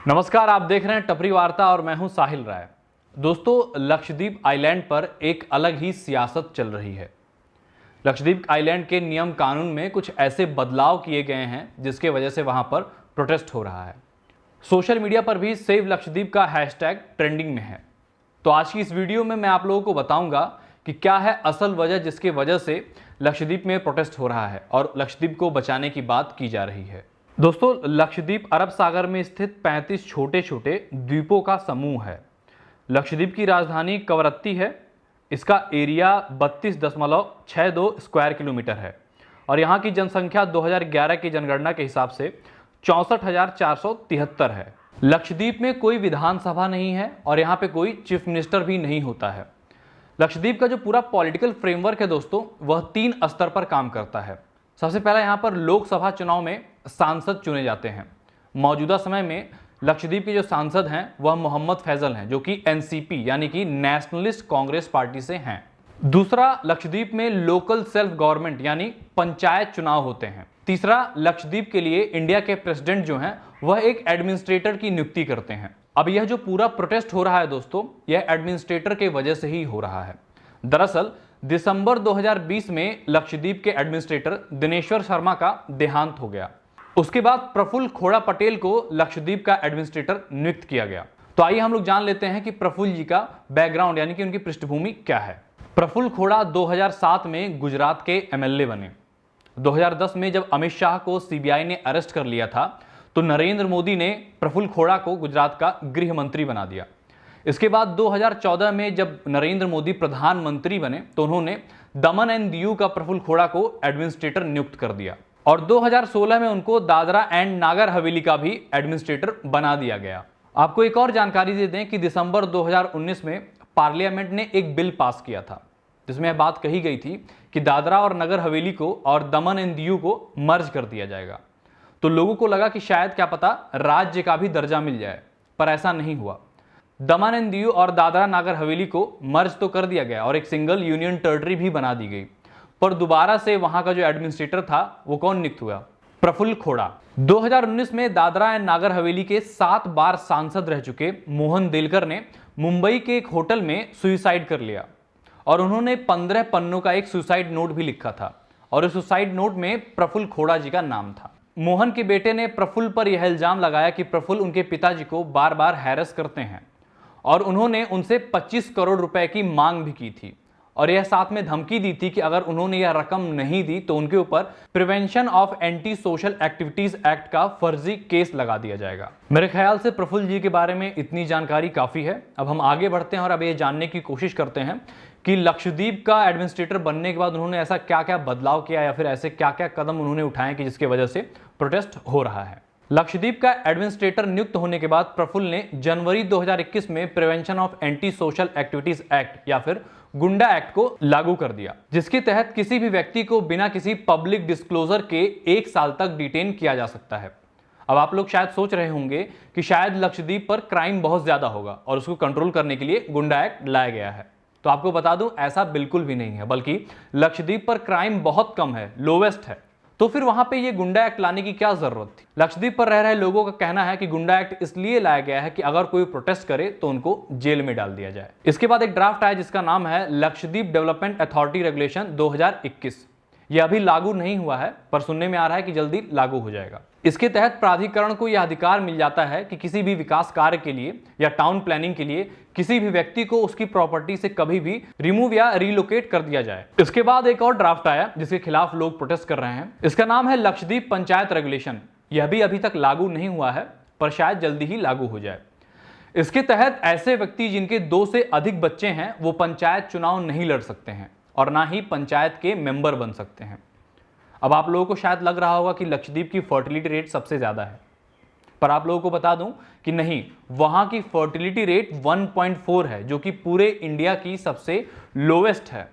नमस्कार, आप देख रहे हैं टपरी वार्ता और मैं हूं साहिल राय। दोस्तों, लक्षद्वीप आइलैंड पर एक अलग ही सियासत चल रही है। लक्षद्वीप आइलैंड के नियम कानून में कुछ ऐसे बदलाव किए गए हैं जिसके वजह से वहां पर प्रोटेस्ट हो रहा है। सोशल मीडिया पर भी सेव लक्षद्वीप का हैशटैग ट्रेंडिंग में है। तो आज की इस वीडियो में मैं आप लोगों को बताऊंगा कि क्या है असल वजह जिसके वजह से लक्षद्वीप में प्रोटेस्ट हो रहा है और लक्षद्वीप को बचाने की बात की जा रही है। दोस्तों, लक्षद्वीप अरब सागर में स्थित 35 छोटे छोटे द्वीपों का समूह है। लक्षद्वीप की राजधानी कवरत्ती है। इसका एरिया 32.62 स्क्वायर किलोमीटर है और यहाँ की जनसंख्या 2011 की जनगणना के हिसाब से 64,473 है। लक्षद्वीप में कोई विधानसभा नहीं है और यहाँ पे कोई चीफ मिनिस्टर भी नहीं होता है। लक्षद्वीप का जो पूरा पॉलिटिकल फ्रेमवर्क है दोस्तों, वह 3 स्तर पर काम करता है। सबसे पहला यहाँ पर लोकसभा चुनाव में सांसद चुने जाते हैं। मौजूदा समय में लक्षद्वीप के जो सांसद हैं वह मोहम्मद फैजल हैं, जो कि एनसीपी यानी कि नेशनलिस्ट कांग्रेस पार्टी से हैं। दूसरा, लक्षद्वीप में लोकल सेल्फ गवर्नमेंट यानी पंचायत चुनाव होते हैं। तीसरा, लक्षद्वीप के लिए इंडिया के प्रेसिडेंट जो हैं वह एक एडमिनिस्ट्रेटर की नियुक्ति करते हैं। अब यह जो पूरा प्रोटेस्ट हो रहा है दोस्तों, यह एडमिनिस्ट्रेटर के वजह से ही हो रहा है। दरअसल दिसंबर 2020 में लक्षद्वीप के एडमिनिस्ट्रेटर दिनेश्वर शर्मा का देहांत हो गया। उसके बाद प्रफुल्ल खोड़ा पटेल को लक्षद्वीप का एडमिनिस्ट्रेटर नियुक्त किया गया। तो आइए हम लोग जान लेते हैं कि प्रफुल्ल जी का बैकग्राउंड यानी कि उनकी पृष्ठभूमि क्या है। प्रफुल्ल खोड़ा 2007 में गुजरात के एमएलए बने। 2010 में जब अमित शाह को सीबीआई ने अरेस्ट कर लिया था तो नरेंद्र मोदी ने प्रफुल्ल खोड़ा को गुजरात का गृह मंत्री बना दिया। इसके बाद 2014 में जब नरेंद्र मोदी प्रधानमंत्री बने तो उन्होंने दमन एंड दीव का प्रफुल्ल खोड़ा को एडमिनिस्ट्रेटर नियुक्त कर दिया और 2016 में उनको दादरा एंड नागर हवेली का भी एडमिनिस्ट्रेटर बना दिया गया। आपको एक और जानकारी दे दें कि दिसंबर 2019 में पार्लियामेंट ने एक बिल पास किया था जिसमें यह बात कही गई थी कि दादरा और नगर हवेली को और दमन एंड दीव को मर्ज कर दिया जाएगा। तो लोगों को लगा कि शायद क्या पता राज्य का भी दर्जा मिल जाए, पर ऐसा नहीं हुआ। दमन एंड दीव और दादरा नागर हवेली को मर्ज तो कर दिया गया और एक सिंगल यूनियन टेरिटरी भी बना दी गई, पर दोबारा से वहां का जो एडमिनिस्ट्रेटर था वो कौन नियुक्त हुआ? प्रफुल्ल खोड़ा। 2019 में दादरा एंड नागर हवेली के 7 बार सांसद रह चुके मोहन देलकर ने मुंबई के एक होटल में सुसाइड कर लिया और उन्होंने 15 पन्नों का एक सुसाइड नोट भी लिखा था और उस सुसाइड नोट में प्रफुल्ल खोड़ा जी का नाम था। मोहन के बेटे ने प्रफुल्ल पर यह इल्जाम लगाया कि प्रफुल्ल उनके पिताजी को बार बार हैरेस करते हैं और उन्होंने उनसे 25 करोड़ रुपए की मांग भी की थी और यह साथ में धमकी दी थी कि अगर उन्होंने यह रकम नहीं दी तो उनके ऊपर prevention of anti social activities act का फर्जी केस लगा दिया जाएगा। मेरे ख्याल से प्रफुल्ल जी के बारे में इतनी जानकारी काफी है। अब हम आगे बढ़ते हैं और अब ये जानने की कोशिश करते हैं कि लक्षद्वीप का एडमिनिस्ट्रेटर बनने के बाद उन्होंने ऐसा क्या क्या बदलाव किया या फिर ऐसे क्या क्या कदम उन्होंने उठाए कि जिसकी वजह से प्रोटेस्ट हो रहा है। लक्षद्वीप का एडमिनिस्ट्रेटर नियुक्त होने के बाद प्रफुल्ल ने जनवरी 2021 में prevention of anti social activities act या फिर गुंडा एक्ट को लागू कर दिया, जिसके तहत किसी भी व्यक्ति को बिना किसी पब्लिक डिस्क्लोजर के 1 साल तक डिटेन किया जा सकता है। अब आप लोग शायद सोच रहे होंगे कि शायद लक्षद्वीप पर क्राइम बहुत ज्यादा होगा और उसको कंट्रोल करने के लिए गुंडा एक्ट लाया गया है। तो आपको बता दूं, ऐसा बिल्कुल भी नहीं है, बल्कि लक्षद्वीप पर क्राइम बहुत कम है, लोवेस्ट है। तो फिर वहां पे ये गुंडा एक्ट लाने की क्या जरूरत थी? लक्षद्वीप पर रह रहे लोगों का कहना है कि गुंडा एक्ट इसलिए लाया गया है कि अगर कोई प्रोटेस्ट करे तो उनको जेल में डाल दिया जाए। इसके बाद एक ड्राफ्ट आया जिसका नाम है लक्षद्वीप डेवलपमेंट अथॉरिटी रेगुलेशन 2021। यह अभी लागू नहीं हुआ है, पर सुनने में आ रहा है कि जल्दी लागू हो जाएगा। इसके तहत प्राधिकरण को यह अधिकार मिल जाता है कि किसी भी विकास कार्य के लिए या टाउन प्लानिंग के लिए किसी भी व्यक्ति को उसकी प्रॉपर्टी से कभी भी रिमूव या रिलोकेट कर दिया जाए। इसके बाद एक और ड्राफ्ट आया जिसके खिलाफ लोग प्रोटेस्ट कर रहे हैं। इसका नाम है लक्षद्वीप पंचायत रेगुलेशन। यह भी अभी तक लागू नहीं हुआ है, पर शायद जल्दी ही लागू हो जाए। इसके तहत ऐसे व्यक्ति जिनके 2 से अधिक बच्चे हैं वो पंचायत चुनाव नहीं लड़ सकते हैं और ना ही पंचायत के मेंबर बन सकते हैं। अब आप लोगों को शायद लग रहा होगा कि लक्षद्वीप की फर्टिलिटी रेट सबसे ज़्यादा है, पर आप लोगों को बता दूं कि नहीं, वहां की फर्टिलिटी रेट 1.4 है, जो कि पूरे इंडिया की सबसे लोवेस्ट है।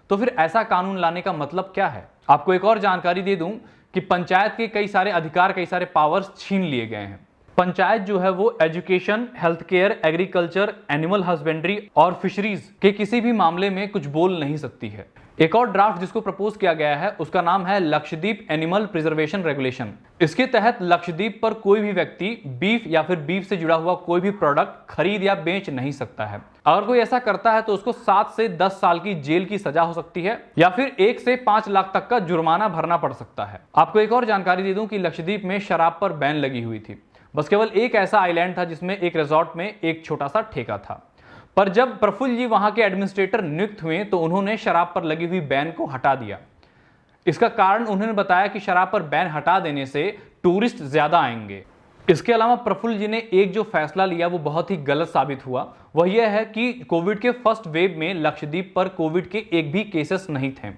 तो फिर ऐसा कानून लाने का मतलब क्या है? आपको एक और जानकारी दे दूं कि पंचायत के कई सारे अधिकार, कई सारे पावर्स छीन लिए गए हैं। पंचायत जो है वो education, health care, agriculture, animal husbandry और फिशरीज के किसी भी मामले में कुछ बोल नहीं सकती है। एक और ड्राफ्ट जिसको प्रपोज किया गया है उसका नाम है लक्षद्वीप एनिमल प्रिजर्वेशन रेगुलेशन। इसके तहत लक्षद्वीप पर कोई भी व्यक्ति बीफ या फिर बीफ से जुड़ा हुआ कोई भी प्रोडक्ट खरीद या बेच नहीं सकता है। अगर कोई ऐसा करता है तो उसको 7 से 10 साल की जेल की सजा हो सकती है या फिर 1 से 5 लाख तक का जुर्माना भरना पड़ सकता है। आपको एक और जानकारी दे दूं कि लक्षद्वीप में शराब पर बैन लगी हुई थी। बस केवल एक ऐसा आइलैंड था जिसमें एक रिजॉर्ट में एक छोटा सा ठेका था। पर जब प्रफुल्ल जी वहां के एडमिनिस्ट्रेटर नियुक्त हुए तो उन्होंने शराब पर लगी हुई बैन को हटा दिया। इसका कारण उन्होंने बताया कि शराब पर बैन हटा देने से टूरिस्ट ज्यादा आएंगे। इसके अलावा प्रफुल्ल जी ने एक जो फैसला लिया वो बहुत ही गलत साबित हुआ। वह यह है कि कोविड के फर्स्ट वेव में लक्षद्वीप पर कोविड के एक भी केसेस नहीं थे,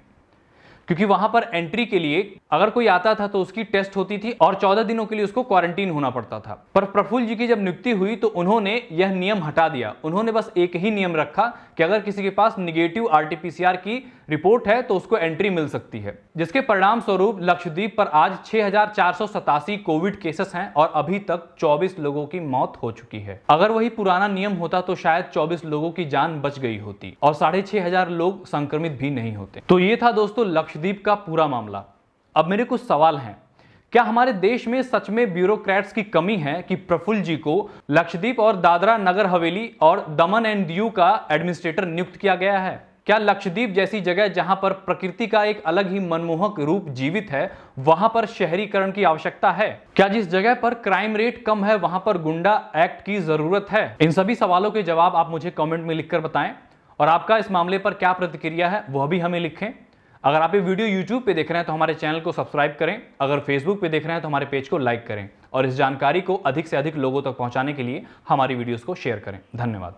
क्योंकि वहां पर एंट्री के लिए अगर कोई आता था तो उसकी टेस्ट होती थी और 14 दिनों के लिए उसको क्वारंटीन होना पड़ता था। पर प्रफुल्ल जी की जब नियुक्ति हुई तो उन्होंने यह नियम हटा दिया। उन्होंने बस एक ही नियम रखा कि अगर किसी के पास निगेटिव RT-PCR की रिपोर्ट है तो उसको एंट्री मिल सकती है, जिसके परिणाम स्वरूप लक्षद्वीप पर आज 6487 कोविड केसेस हैं और अभी तक 24 लोगों की मौत हो चुकी है। अगर वही पुराना नियम होता तो शायद 24 लोगों की जान बच गई होती और 6500 लोग संक्रमित भी नहीं होते। तो ये था दोस्तों लक्षद्वीप का पूरा मामला। अब मेरे कुछ सवाल हैं। क्या हमारे देश में सच में ब्यूरोक्रेट्स की कमी है कि प्रफुल्ल जी को लक्षद्वीप और दादरा नगर हवेली और दमन एंड दीव का एडमिनिस्ट्रेटर नियुक्त किया गया है? क्या लक्षद्वीप जैसी जगह जहां पर प्रकृति का एक अलग ही मनमोहक रूप जीवित है वहां पर शहरीकरण की आवश्यकता है? क्या जिस जगह पर क्राइम रेट कम है वहां पर गुंडा एक्ट की जरूरत है? इन सभी सवालों के जवाब आप मुझे कमेंट में लिखकर बताएं और आपका इस मामले पर क्या प्रतिक्रिया है वह भी हमें लिखें। अगर आप ये वीडियो YouTube पे देख रहे हैं तो हमारे चैनल को सब्सक्राइब करें। अगर Facebook पे देख रहे हैं तो हमारे पेज को लाइक करें और इस जानकारी को अधिक से अधिक लोगों तक पहुंचाने के लिए हमारी वीडियोस को शेयर करें। धन्यवाद।